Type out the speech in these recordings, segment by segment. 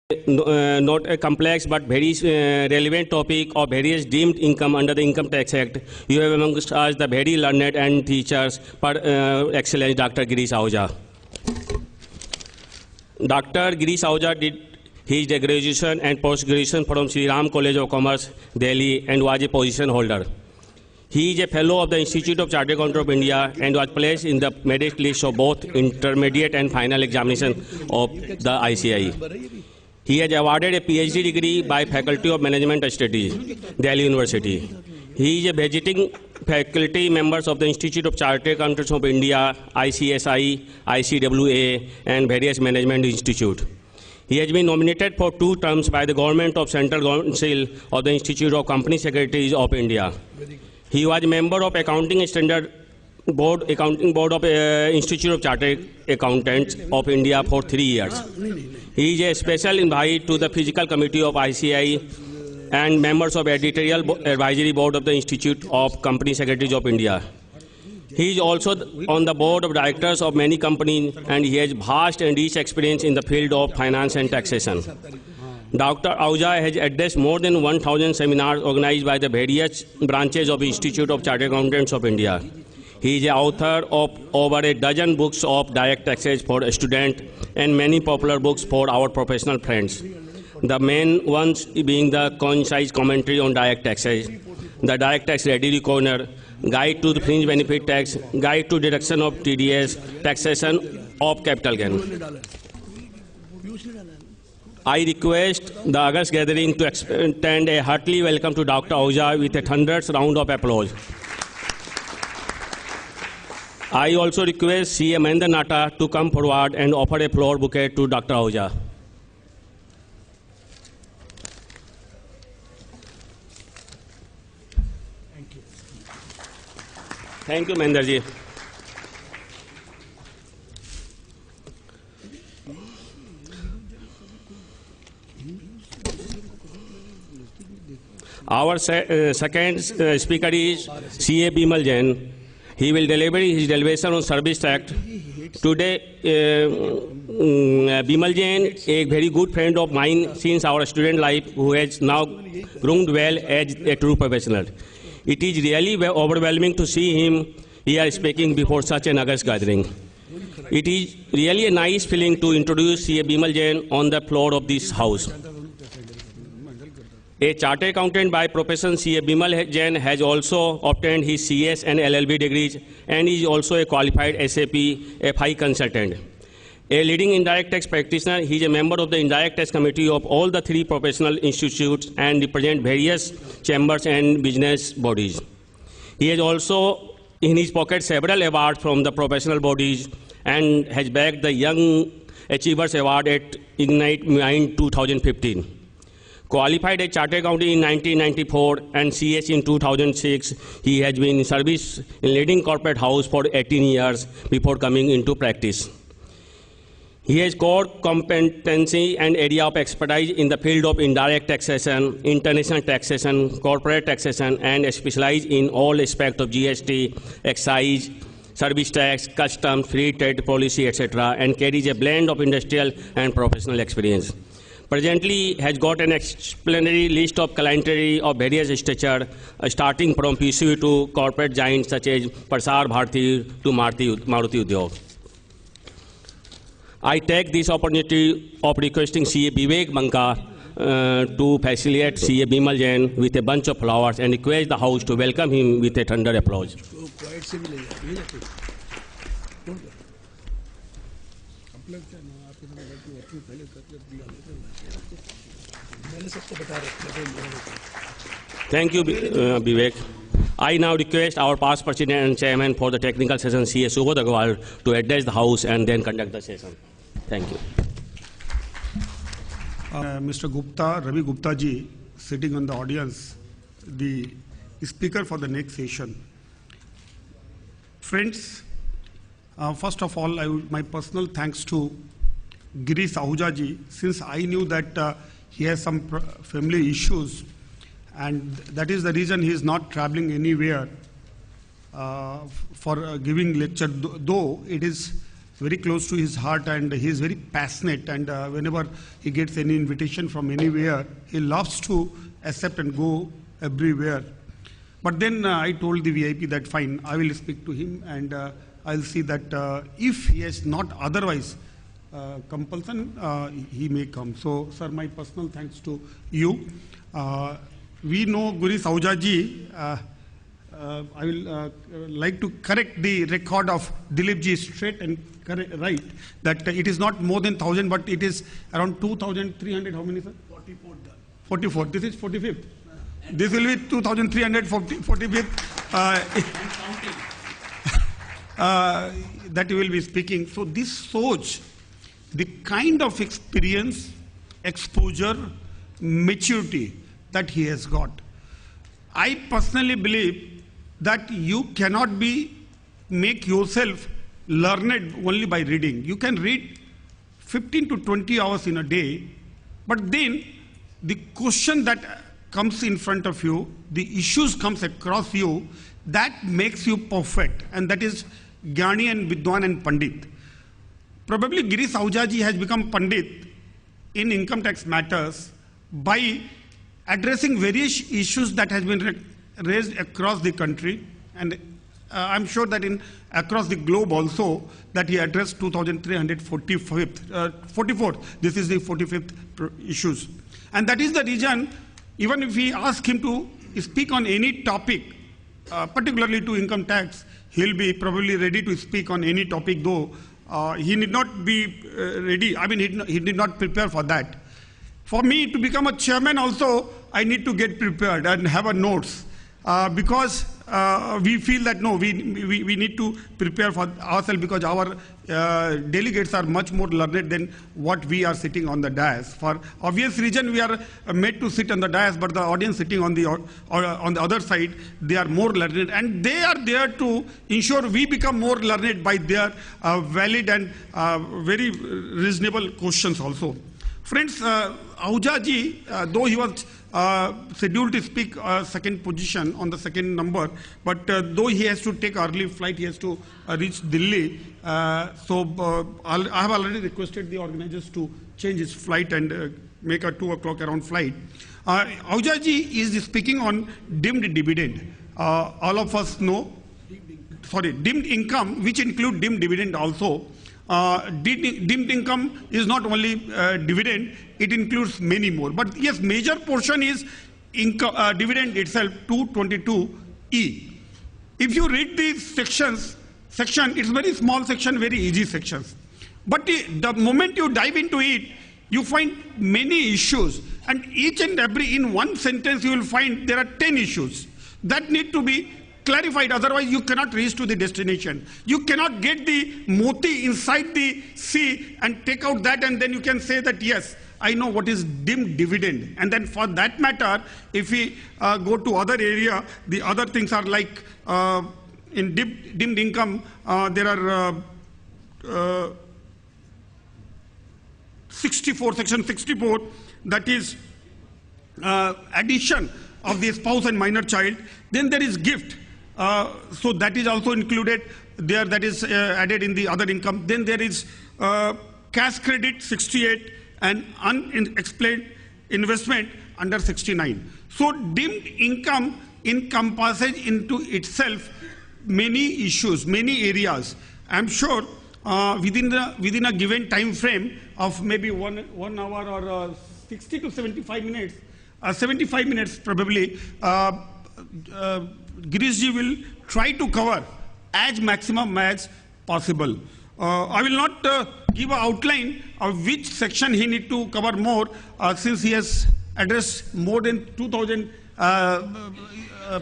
not a complex but very relevant topic of various deemed income under the Income Tax Act. You have amongst us the very learned and teachers, Excellence Dr. Girish Ahuja. Dr. Girish Ahuja did his graduation and post-graduation from Sri Ram College of Commerce, Delhi, and was a position holder. He is a fellow of the Institute of Chartered Accountants of India and was placed in the merit list of both intermediate and final examination of the ICAI. He has awarded a PhD degree by Faculty of Management Studies, Delhi University. He is a visiting faculty member of the Institute of Chartered Accountants of India, ICSI, ICWA, and various management institutes. He has been nominated for 2 terms by the Government of Central Council of the Institute of Company Secretaries of India. He was a member of Accounting Standard Board, Accounting Board of Institute of Chartered Accountants of India for 3 years. He is a special invite to the Physical Committee of ICAI and members of Editorial Advisory Board of the Institute of Company Secretaries of India. He is also on the board of directors of many companies, and he has vast and rich experience in the field of finance and taxation. Dr. Ahuja has addressed more than 1,000 seminars organized by the various branches of Institute of Chartered Accountants of India. He is the author of over a dozen books of direct taxes for students and many popular books for our professional friends. The main ones being the concise commentary on direct taxes, the direct tax ready corner, guide to the fringe benefit tax, guide to deduction of TDS, taxation of capital gain. I request the August gathering to extend a hearty welcome to Dr. Ahuja with a thunderous round of applause. I also request C.A. Mahendra Nata to come forward and offer a flower bouquet to Dr. Ahuja. Thank you. Thank you, Mahendra ji. Our second speaker is C.A. Bimal Jain. He will deliver his derivation on Service Act. Today, Bimal Jain, a very good friend of mine since our student life, who has now grown well as a true professional. It is really overwhelming to see him here speaking before such an august gathering. It is really a nice feeling to introduce C.A. Bimal Jain on the floor of this house. A chartered accountant by profession, C.A. Bimal Jain has also obtained his CS and LLB degrees and is also a qualified SAP FI consultant. A leading indirect tax practitioner, he is a member of the Indirect Tax Committee of all the 3 professional institutes and represents various chambers and business bodies. He has also in his pocket several awards from the professional bodies and has bagged the Young Achievers Award at Ignite Mind 2015. Qualified as Chartered Accountant in 1994 and CS in 2006, he has been in service in leading corporate house for 18 years before coming into practice. He has core competency and area of expertise in the field of indirect taxation, international taxation, corporate taxation, and specialized in all aspects of GST, excise, service tax, customs, free trade policy, etc., and carries a blend of industrial and professional experience. Presently has got an explanatory list of clientele of various stature, starting from PCU to corporate giants such as Prasar Bharati to Maruti Udyog. I take this opportunity of requesting C.A. Vivek Banka to facilitate C.A. Bimal Jain with a bunch of flowers and request the house to welcome him with a thunder applause. Thank you, Vivek. I now request our past president and chairman for the technical session, C.A. Subodh Agarwal, to address the house and then conduct the session. Thank you. Mr. Gupta, Ravi Gupta ji, sitting on the audience, the speaker for the next session. Friends, first of all, my personal thanks to Girish Ahuja ji, since I knew that he has some family issues, and that is the reason he is not traveling anywhere for giving lecture, though it is very close to his heart, and he is very passionate, and whenever he gets any invitation from anywhere, he loves to accept and go everywhere. But then I told the VIP that fine, I will speak to him, and I'll see that if he has not otherwise compulsion, he may come. So, sir, my personal thanks to you. We know Gireesh Ahuja ji. I will like to correct the record of Dilip ji straight and right, that it is not more than 1,000, but it is around 2,300. How many, sir? 44. 44. This is 45th. This will be 2,345th. That you will be speaking. So this shows the kind of experience, exposure, maturity that he has got. I personally believe that you cannot make yourself learned only by reading. You can read 15 to 20 hours in a day, but then the question that comes in front of you, the issues comes across you, that makes you perfect, and that is Gyani and Vidwan and Pandit. Probably Gireesh Ahuja ji has become Pandit in income tax matters by addressing various issues that has been raised across the country, and I'm sure that across the globe also, that he addressed 2,344. This is the 45th issues. And that is the reason, even if we ask him to speak on any topic, particularly to income tax, he'll be probably ready to speak on any topic, though he need not be ready. I mean, he did not prepare for that. For me to become a chairman also, I need to get prepared and have a notes, because we feel that no, we need to prepare for ourselves, because our delegates are much more learned than what we are sitting on the dais. For obvious reason, we are made to sit on the dais, but the audience sitting on the other side, they are more learned, and they are there to ensure we become more learned by their valid and very reasonable questions also. Friends, Ahuja ji, though he was scheduled to speak second position on the second number, but though he has to take early flight, he has to reach Delhi. I have already requested the organizers to change his flight and make a 2 o'clock around flight. Ahuja ji is speaking on dimmed dividend. All of us know, dimmed income, which include dimmed dividend also. Dimmed income is not only dividend, it includes many more. But yes, major portion is income, dividend itself, 222E. If you read the section, it's very small section, very easy sections. But the moment you dive into it, you find many issues. And each and every, in one sentence, you will find there are 10 issues that need to be clarified, otherwise you cannot reach to the destination. You cannot get the moti inside the sea and take out that, and then you can say that yes, I know what is dimmed dividend. And then for that matter, if we go to other area, the other things are like in dimmed income, there are 64, section 64, that is addition of the spouse and minor child. Then there is gift. So that is also included there, that is added in the other income. Then there is cash credit 68 and unexplained investment under 69. So dimmed income encompasses into itself many issues, many areas. I'm sure within a given time frame of maybe one hour or 60 to 75 minutes, 75 minutes probably, Gireesh ji will try to cover as maximum as possible. I will not give an outline of which section he need to cover more, since he has addressed more than 2,000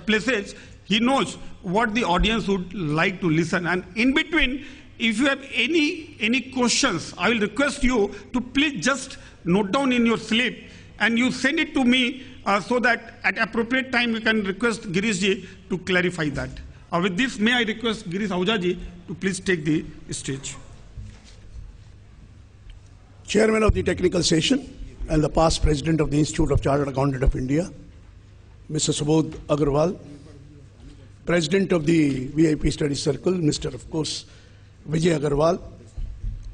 places. He knows what the audience would like to listen. And in between, if you have any questions, I will request you to please just note down in your slip and you send it to me, so that at appropriate time we can request Gireesh ji to clarify that. With this, may I request Gireesh Ahuja ji to please take the stage. Chairman of the technical session and the past president of the Institute of Chartered Accountants of India, Mr. Subodh Agarwal, president of the VIP Study Circle, Mr. of course Vijay Agarwal,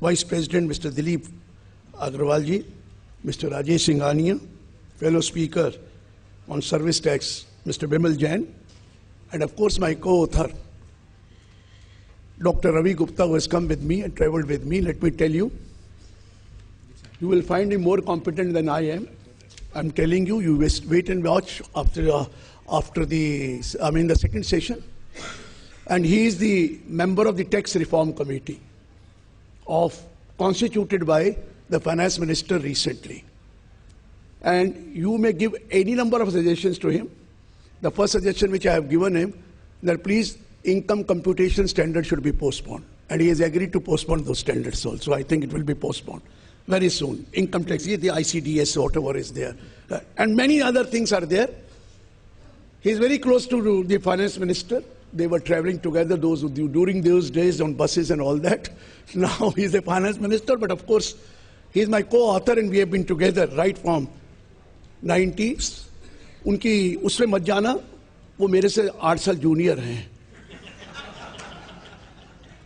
Vice President Mr. Dilip Agrawal ji, Mr. Rajesh Singhania, fellow Speaker on Service Tax Mr. Bimal Jain, and of course my co-author Dr. Ravi Gupta, who has come with me and traveled with me. Let me tell you, you will find him more competent than I am. I'm telling you, you wait and watch after the second session. And he is the member of the Tax Reform Committee constituted by the Finance Minister recently. And you may give any number of suggestions to him. The first suggestion which I have given him, that please, income computation standards should be postponed. And he has agreed to postpone those standards also. I think it will be postponed very soon. Income tax, the ICDS, whatever is there. And many other things are there. He is very close to the Finance Minister. They were traveling together during those days on buses and all that. Now he is the Finance Minister, but of course, he is my co-author and we have been together right from 90s. उनकी उसमें मत जाना, वो मेरे से 8 साल junior हैं.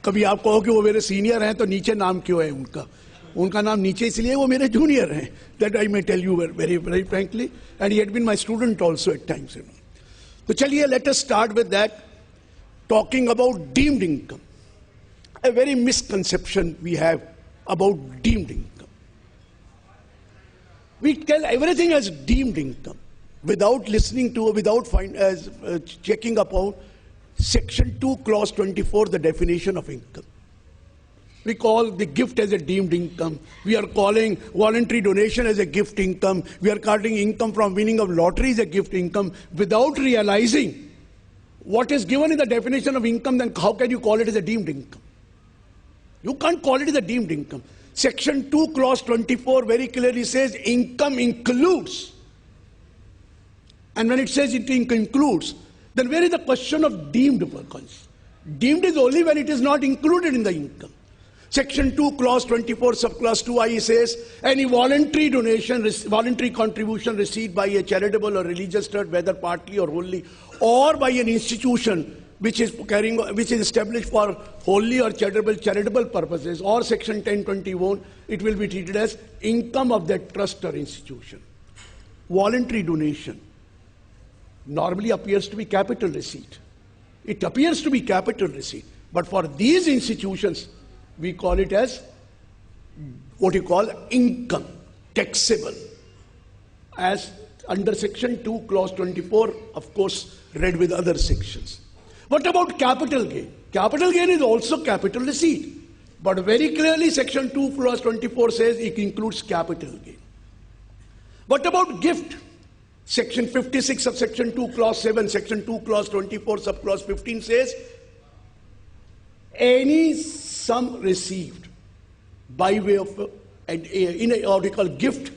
कभी आप कहो कि वो मेरे सीनियर हैं तो नीचे नाम क्यों है उनका? उनका नाम नीचे इसलिए वो मेरे जूनियर हैं. That I may tell you very, very frankly. And he had been my student also at times. तो चलिए, let us start with that, talking about deemed income. A very misconception we have about deemed income. We tell everything as deemed income without listening to, checking upon Section 2, Clause 24, the definition of income. We call the gift as a deemed income. We are calling voluntary donation as a gift income. We are calling income from winning of lottery as a gift income without realizing what is given in the definition of income. Then how can you call it as a deemed income? You can't call it as a deemed income. Section 2, Clause 24 very clearly says income includes. And when it says it includes, then where is the question of deemed? Deemed is only when it is not included in the income. Section 2, Clause 24, subclause 2i says, any voluntary donation, voluntary contribution received by a charitable or religious trust, whether partly or wholly, or by an institution which is established for wholly or charitable purposes, or Section 1021, it will be treated as income of that trust or institution. Voluntary donation normally appears to be capital receipt. It appears to be capital receipt. But for these institutions, we call it as what you call income, taxable. As under Section 2, Clause 24, of course, read with other sections. What about capital gain? Capital gain is also capital receipt. But very clearly, Section 2, Clause 24 says it includes capital gain. What about gift? Section 56 of Section 2, Clause 7, Section 2, Clause 24, subclause 15 says, any sum received by way of what we call gift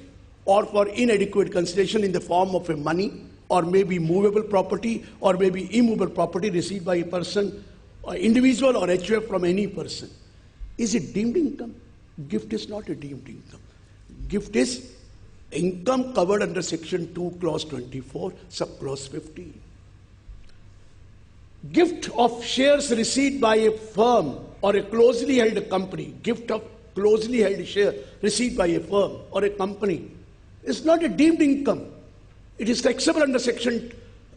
or for inadequate consideration in the form of a money or maybe movable property or maybe immovable property received by a person, or individual or HUF from any person. Is it deemed income? Gift is not a deemed income. Gift is income covered under Section 2, Clause 24, subclause 15. Gift of shares received by a firm or a closely held company, gift of closely held share received by a firm or a company is not a deemed income. It is taxable under Section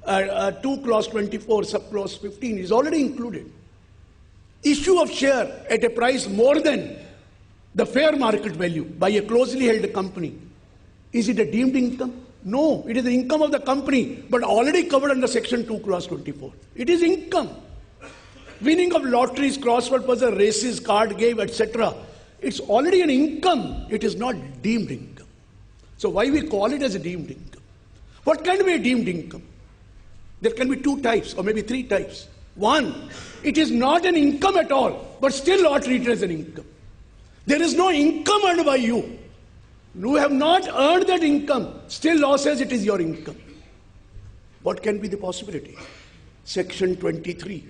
2, Clause 24, subclause 15. It is already included. Issue of share at a price more than the fair market value by a closely held company. Is it a deemed income? No, it is the income of the company, but already covered under Section 2, Clause 24. It is income. Winning of lotteries, crossword puzzle, races, card game, etc. It's already an income. It is not deemed income. So why we call it as a deemed income? What can be a deemed income? There can be 2 types or maybe 3 types. One, it is not an income at all, but still not treated as an income. There is no income earned by you. You have not earned that income. Still law says it is your income. What can be the possibility? Section 23.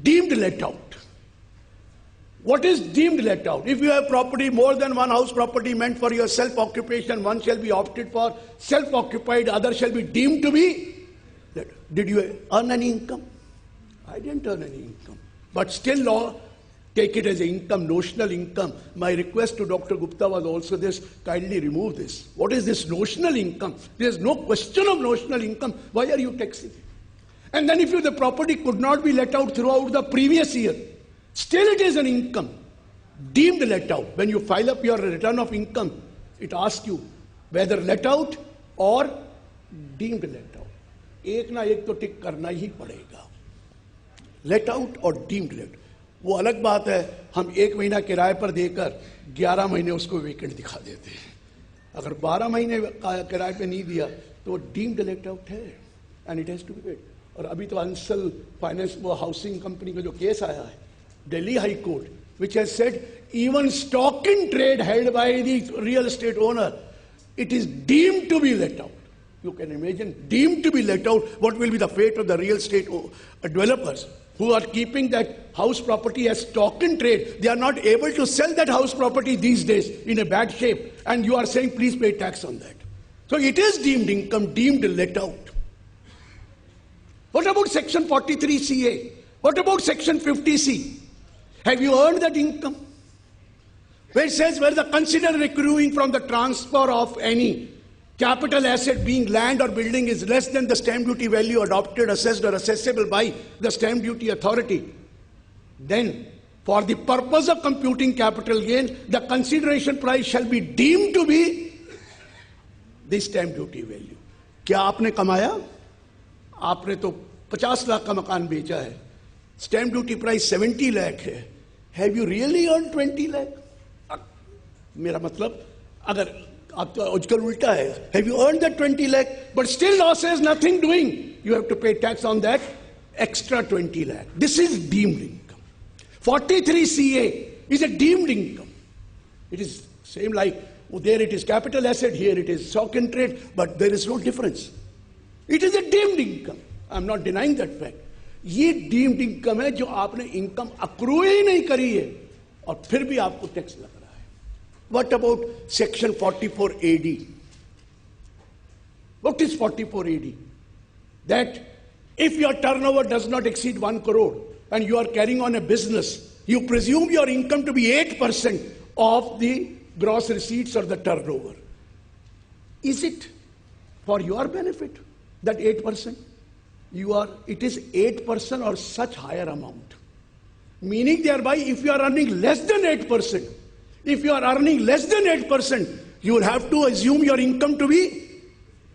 Deemed let out. What is deemed let out? If you have property, more than one house property meant for your self-occupation, one shall be opted for self-occupied, other shall be deemed to be. Did you earn any income? I didn't earn any income. But still law take it as income, notional income. My request to Dr. Gupta was also this, kindly remove this. What is this notional income? There is no question of notional income. Why are you taxing it? And then if the property could not be let out throughout the previous year, still it is an income, deemed let out. When you file up your return of income, it asks you whether let out or deemed let out. एक ना एक तो टिक करना ही पड़ेगा, let out और deemed let. वो अलग बात है, हम 1 महीना किराए पर देकर 11 महीने उसको वेकेंट दिखा देते हैं. अगर 12 महीने किराए पे नहीं दिया तो deemed let out है, and it has to be paid. और अभी तो अंसल फाइनेंस वो हाउसिंग कंपनी का जो केस आया है, Delhi high court, which has said even stock in trade held by the real estate owner, it is deemed to be let out. You can imagine, deemed to be let out, what will be the fate of the real estate developers who are keeping that house property as stock in trade. They are not able to sell that house property these days in a bad shape, and you are saying please pay tax on that. So it is deemed income, deemed let out. What about section 43CA? What about section 50C? Have you earned that income? Where it says where the consider accruing from the transfer of any capital asset being land or building is less than the stamp duty value adopted, assessed or assessable by the stamp duty authority. Then, for the purpose of computing capital gain, the consideration price shall be deemed to be the stamp duty value. क्या आपने कमाया? आपने तो 50 लाख का मकान बेचा है, stamp duty price 70 lakh है. Have you really earn 20 lakh? मेरा मतलब, अगर आप तो आजकल उल्टा है, have you earn that 20 lakh but still losses, nothing doing, you have to pay tax on that extra 20 lakh. This is deemed income. 43CA is a deemed income. It is same like, there it is capital asset, here it is stock in trade, but there is no difference. It is a deemed income. I am not denying that fact. ये deemed income है जो आपने income accrue ही नहीं करी है और फिर भी आपको टैक्स लग रहा है. What about section 44AD? What is 44AD? That if your turnover does not exceed 1 crore and you are carrying on a business, you presume your income to be 8% of the gross receipts or the turnover. Is it for your benefit, that 8%? It is 8% or such higher amount. Meaning thereby, if you are earning less than 8%, you will have to assume your income to be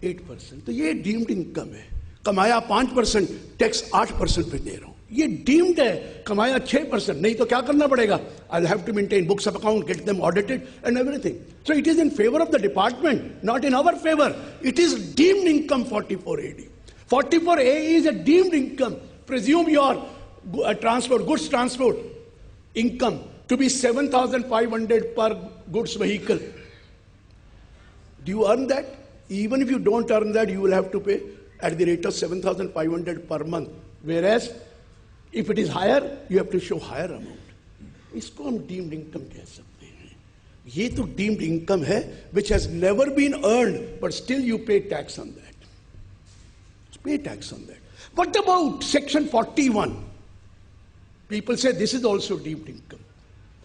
8%. तो ये deemed income है. कमाया 5%, tax 8% पे दे रहा हूं. ये deemed है. कमाया 6%, नहीं तो क्या करना पड़ेगा? I'll have to maintain books of account, get them audited and everything. So it is in favor of the department, not in our favor. It is deemed income, 44AD. 44A is a deemed income. Presume your goods transport income to be 7,500 per goods vehicle. Do you earn that? Even if you don't earn that, you will have to pay at the rate of 7,500 per month. Whereas, if it is higher, you have to show higher amount. इसको हम deemed income कह सकते हैं. ये तो deemed income है, which has never been earned, but still you pay tax on that. Pay tax on that. What about section 41? People say this is also deemed income.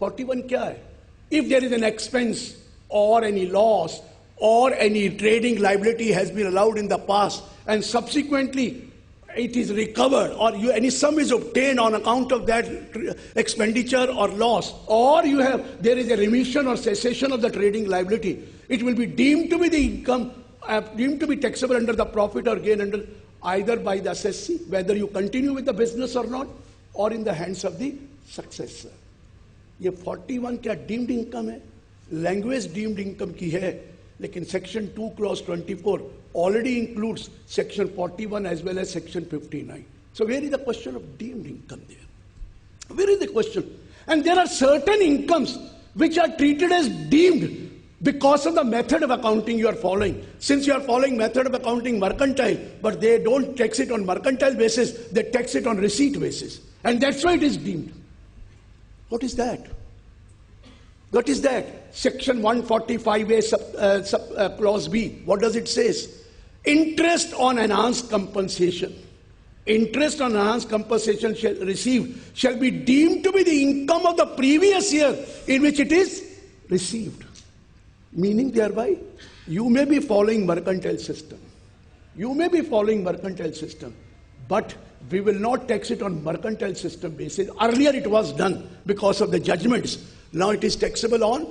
41 क्या है? If there is an expense or any loss or any trading liability has been allowed in the past and subsequently it is recovered, or any sum is obtained on account of that expenditure or loss, or there is a remission or cessation of the trading liability, it will be deemed to be the income, deemed to be taxable under the profit or gain under either by the assessee, whether you continue with the business or not, or in the hands of the successor. ये 41 क्या deemed income है? Language deemed income की है, लेकिन section 2 clause 24 already includes section 41 as well as section 59. So where is the question of deemed income there? Where is the question? And there are certain incomes which are treated as deemed because of the method of accounting you are following. Since you are following method of accounting mercantile, but they don't tax it on mercantile basis, they tax it on receipt basis. And that's why it is deemed. What is that? What is that? Section 145A clause B. What does it say? Interest on enhanced compensation. interest on enhanced compensation received shall be deemed to be the income of the previous year in which it is received. Meaning thereby, you may be following mercantile system. You may be following mercantile system, but we will not tax it on mercantile system basis. Earlier it was done because of the judgments. Now it is taxable on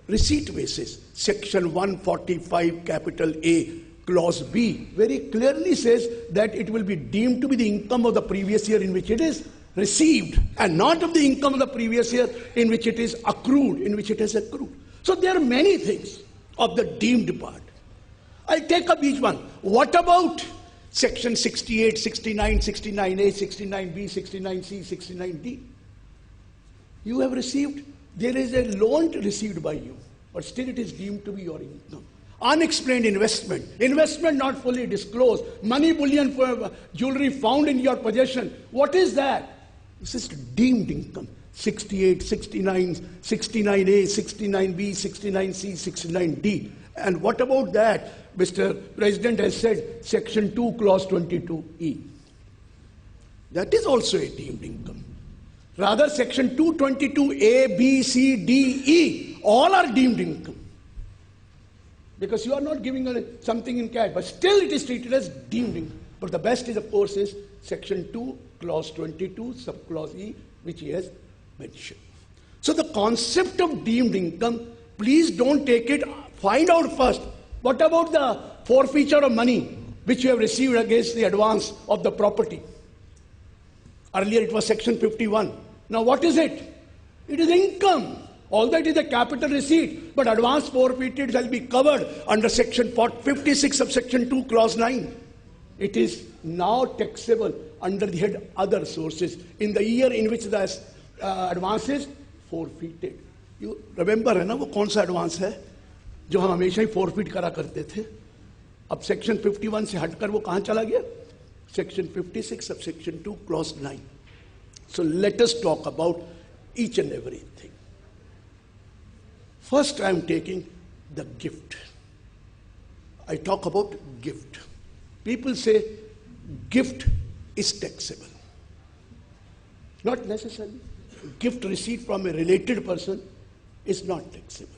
receipt basis. Section 145 capital A clause B very clearly says that it will be deemed to be the income of the previous year in which it is received, and not of the income of the previous year in which it is accrued, in which it has accrued. So there are many things of the deemed part. I'll take up each one. What about section 68, 69, 69A, 69B, 69C, 69D? You have received, there is a loan received by you, but still it is deemed to be your income. Unexplained investment, investment not fully disclosed, money, bullion, for jewelry found in your possession. What is that? This is deemed income. 68, 69, 69A, 69B, 69C, 69D. And what about that? Mr. President has said section 2, clause 22E. That is also a deemed income. Rather, section 222A, B, C, D, E, all are deemed income. Because you are not giving something in cash, but still it is treated as deemed income. But the best is, of course, is section 2, clause 22, subclause E, which he has mentioned. So the concept of deemed income, please don't take it, find out first. What about the forfeiture of money which you have received against the advance of the property? Earlier it was section 51. Now what is it? It is income. Although it is a capital receipt, but advance forfeited shall be covered under section 56 of section 2, clause 9. It is now taxable under the head other sources in the year in which the advance is forfeited. You remember है ना वो कौन सा advance है जो हम हमेशा ही forfeit करा करते थे? अब section 51 से हटकर वो कहाँ चला गया? Section 56 of section 2, clause 9. So let us talk about each and everything. First, I am taking the gift. I talk about gift. People say gift is taxable. Not necessarily. Gift received from a related person is not taxable.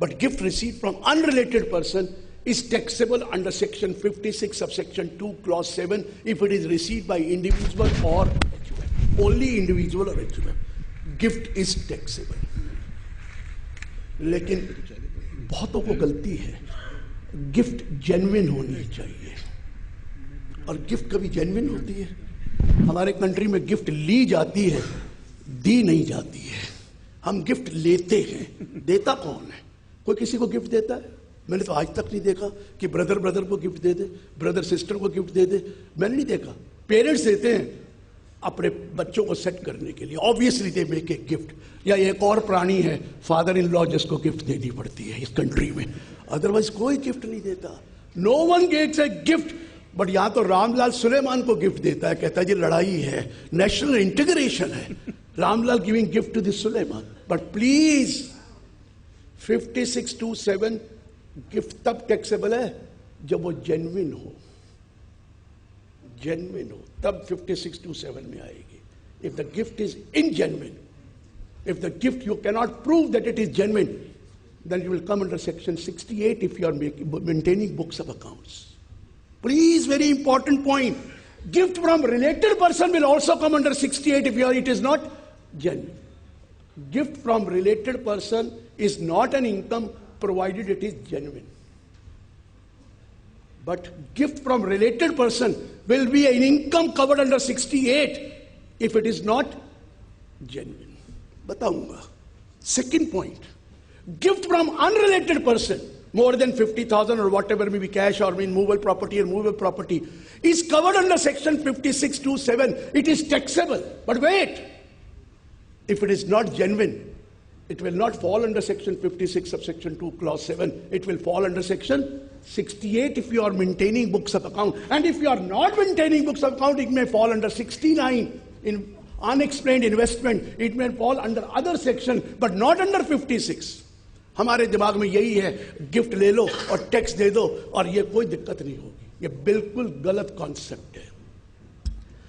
But gift received from unrelated person is taxable under section 56 of section 2, clause 7 if it is received by individual or HUF. Only individual or HUF. Gift is taxable. लेकिन बहुतों को गलती है, gift genuine होनी चाहिए, और gift कभी genuine होती है? हमारे कंट्री में गिफ्ट ली जाती है, दी नहीं जाती है. हम गिफ्ट लेते हैं, देता कौन है? कोई किसी को गिफ्ट देता है? मैंने तो आज तक नहीं देखा कि ब्रदर ब्रदर को गिफ्ट दे दे, ब्रदर सिस्टर को गिफ्ट दे दे. मैंने नहीं देखा. पेरेंट्स देते हैं अपने बच्चों को सेट करने के लिए. Obviously they make a gift. या एक और प्राणी है फादर इन लॉ जिसको गिफ्ट देनी पड़ती है इस कंट्री में, अदरवाइज कोई गिफ्ट नहीं देता. No one gets a gift. But यहां तो रामलाल सुलेमान को गिफ्ट देता है, कहता है जी लड़ाई है, नेशनल इंटीग्रेशन है. Ramlal giving gift to this Suleman. But please 56(2)(7 gift तब टैक्सेबल है जब वो जेन्युइन हो. जेन्युइन हो तब 56(2)(7 में आएगी. If the gift is ingenuine, if the gift you cannot prove that it is genuine, then you will come under section 68 if you are maintaining books of accounts. Please, very important point. Gift from related person will also come under 68 if it is not genuine. Gift from related person is not an income provided it is genuine. But gift from related person will be an income covered under 68 if it is not genuine. बताऊंगा. Second point, gift from unrelated person, more than 50,000 or whatever may be cash or movable property or movable property, is covered under section 56(2)(7. It is taxable. But wait, if it is not genuine, it will not fall under section 56 of section 2, clause 7. It will fall under section 68 if you are maintaining books of account. And if you are not maintaining books of account, it may fall under 69 in unexplained investment. It may fall under other section, but not under 56. हमारे दिमाग में यही है, gift ले लो और tax दे दो और ये कोई दिक्कत नहीं होगी. ये बिल्कुल गलत कॉन्सेप्ट है.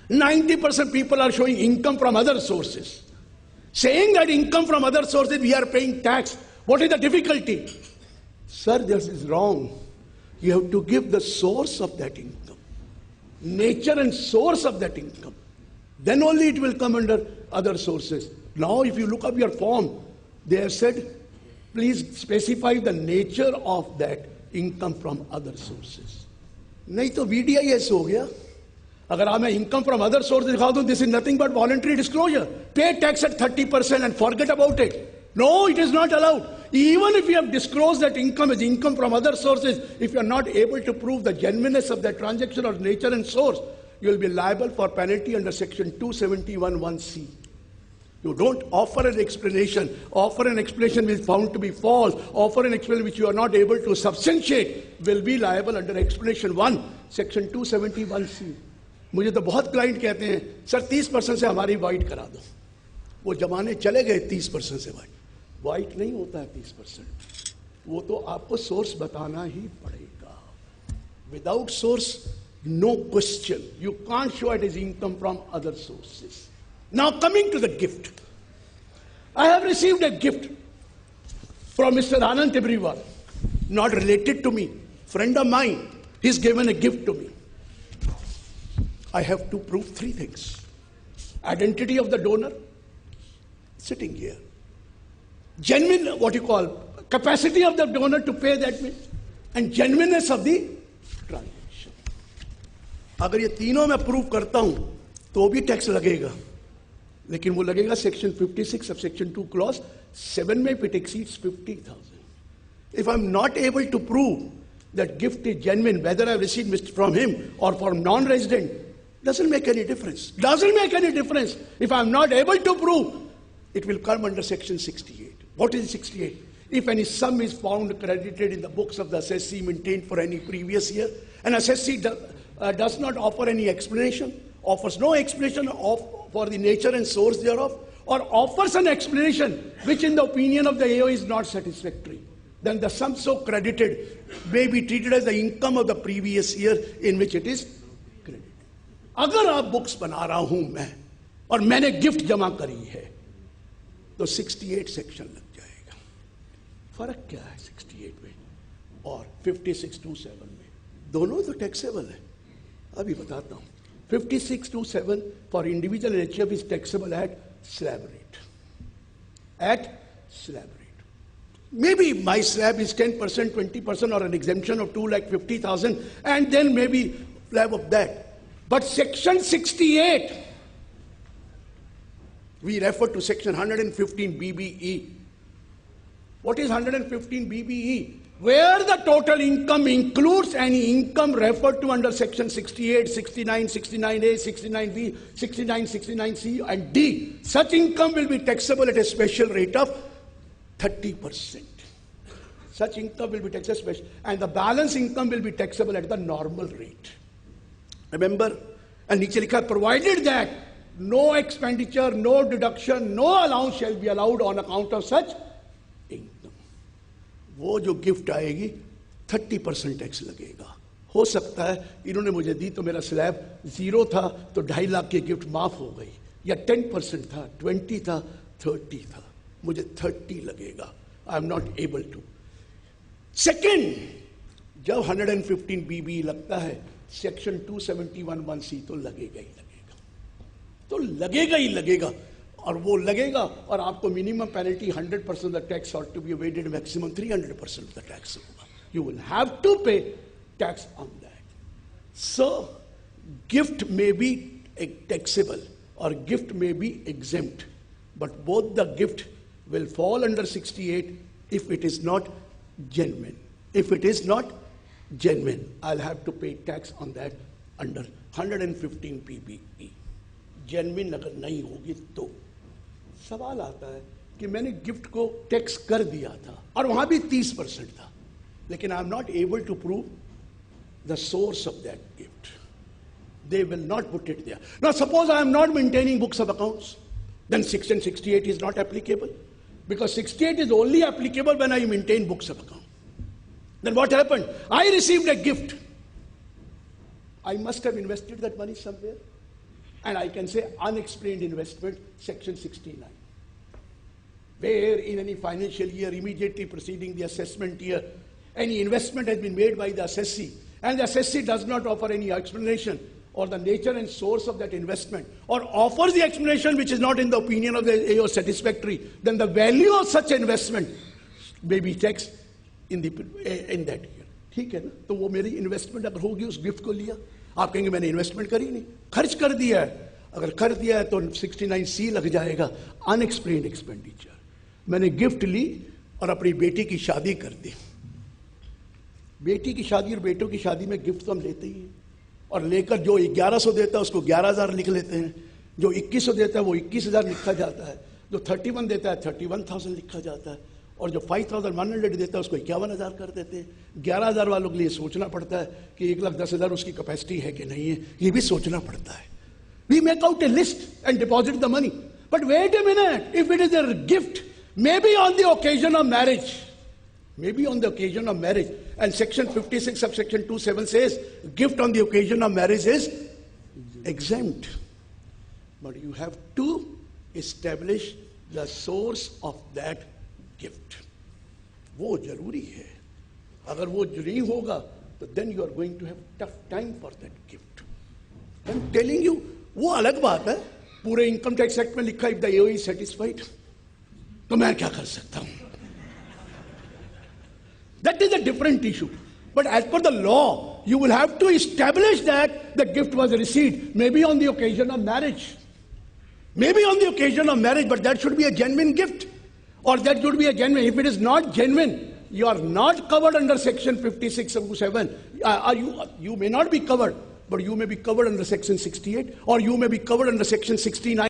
90% people are showing income from other sources. Saying that income from other sources, we are paying tax. What is the difficulty? Sir, this is wrong. You have to give the source of that income, nature and source of that income. Then only it will come under other sources. Now, if you look up your form, they have said, please specify the nature of that income from other sources. नहीं तो VDIS हो गया. अगर आप मैं income from other sources दिखा दूं, this is nothing but voluntary disclosure. Pay tax at 30% and forget about it. No, it is not allowed. Even if you have disclosed that income is income from other sources, if you are not able to prove the genuineness of that transaction or nature and source, you will be liable for penalty under section 271(1)(c). You don't offer an explanation which is found to be false, offer an explanation which you are not able to substantiate, will be liable under explanation 1, section 271(c). मुझे तो बहुत client कहते हैं, sir 30% से हमारी white करा दो. वो जमाने चले गए 30% से वाइट नहीं होता है 30%. वो तो आपको सोर्स बताना ही पड़ेगा. Without source, no question. You can't show it as income from other sources. Now coming to the gift. I have received a gift from Mr. Anand Tibrewal, not related to me, friend of mine. He's given a gift to me. I have to prove 3 things. Identity of the donor, sitting here. Genuine, what you call, capacity of the donor to pay that bill, and genuineness of the transaction. अगर ये तीनों मैं prove करता हूं तो भी tax लगेगा, लेकिन वो लगेगा सेक्शन 56 of section 2 clause 7 में if it exceeds 50,000. If I'm not able to prove that gift is genuine, whether I received from him or from non-resident, doesn't make any difference. Doesn't make any difference. If I'm not able to prove, it will come under section 68. What is 68? If any sum is found credited in the books of the assessee maintained for any previous year, an assessee does not offer any explanation, offers no explanation for the nature and source thereof, or offers an explanation which in the opinion of the AO is not satisfactory, then the sum so credited may be treated as the income of the previous year in which it is credited. अगर आप books बना रहा हूं मैं और मैंने gift जमा करी है तो 68 सेक्शन लग जाएगा. फर्क क्या है 68 में और 56(2)(7) में? दोनों तो टैक्सेबल है. अभी बताता हूं. 56(2)(7) for individual and HF is taxable at slab rate. At slab rate. Maybe my slab is 10%, 20% or an exemption of 2,50,000 and then maybe slab of that. But section 68, we refer to section 115 BBE. What is 115 BBE? Where the total income includes any income referred to under section 68, 69, 69A, 69B, 69, 69C and D. Such income will be taxable at a special rate of 30%. Such income will be taxable special, and the balance income will be taxable at the normal rate. Remember, and नीचे लिखा, provided that no expenditure, no deduction, no allowance shall be allowed on account of such income. वो जो gift आएगी 30% tax लगेगा. हो सकता है इन्होंने मुझे दी तो मेरा स्लैब 0 था तो 2.5 लाख की गिफ्ट माफ हो गई, या 10% था, 20 था, 30 था, मुझे 30 लगेगा. I am not able to. Second, जब 115 BB लगता है सेक्शन 271(1)(c) तो लगेगा ही लगेगा, तो लगेगा ही लगेगा. और वो लगेगा और आपको minimum penalty 100% the tax ought to be evaded, maximum 300% the tax होगा. You will have to pay tax on that. So gift may be taxable or gift may be exempt, but both the gift will fall under 68 if it is not genuine. If it is not genuine, I'll have to pay tax on that under 115 BBE. Genuine अगर नहीं होगी तो सवाल आता है कि मैंने gift को टैक्स कर दिया था और वहां भी 30% था, लेकिन I am not able to prove the source of that gift. They will not put it there. Now suppose I am not maintaining books of accounts, then section 68 is not applicable, because 68 is only applicable when I maintain books of account. Then what happened? I received a gift. I must have invested that money somewhere. and I can say unexplained investment, section 69. Where in any financial year immediately preceding the assessment year, any investment has been made by the assessee, and the assessee does not offer any explanation or the nature and source of that investment, or offers the explanation which is not in the opinion of the AO satisfactory, then the value of such investment may be taxed in that year. ठीक है ना? तो वो मेरी investment अगर होगी उस gift को लिया, आप कहेंगे मैंने इन्वेस्टमेंट करी नहीं, खर्च कर दिया है, अगर कर दिया है तो 69C लग जाएगा, अनएक्सप्लेन्ड एक्सपेंडिचर। मैंने गिफ्ट ली और अपनी बेटी की शादी कर दी। बेटी की शादी और बेटों की शादी में गिफ्ट तो हम लेते ही हैं, और लेकर जो 1100 देता है उसको 11,000 लिख लेते हैं, जो 2100 देता है वो 21,000 लिखा जाता है, जो 31 देता है 31,000 लिखा जाता है, और जो 5,100 देता है उसको 51,000 कर देते हैं। 11,000 वालों के लिए सोचना पड़ता है कि 1,10,000 उसकी कैपेसिटी है कि नहीं है, ये भी सोचना पड़ता है। We make out a list and deposit the money. But wait a minute, if it is a gift, maybe on the occasion of marriage, and section 56 subsection 27 says, gift on the occasion of marriage is exempt. But you have to establish the source of that gift. वो जरूरी है। अगर वो नहीं होगा, तो then you are going to have tough time for that gift. I'm telling you, वो अलग बात है, पूरे इनकम टैक्स एक्ट में लिखा if the AO is satisfied, तो मैं क्या कर सकता हूं? That is a different issue. But as per the law, you will have to establish that the gift was received, maybe on the occasion of marriage. Maybe on the occasion of marriage, but that should be a genuine gift. Or that should be a genuine. If it is not genuine, you are not covered under section 56 of 7. You may not be covered, but you may be covered under section 68, or you may be covered under section 69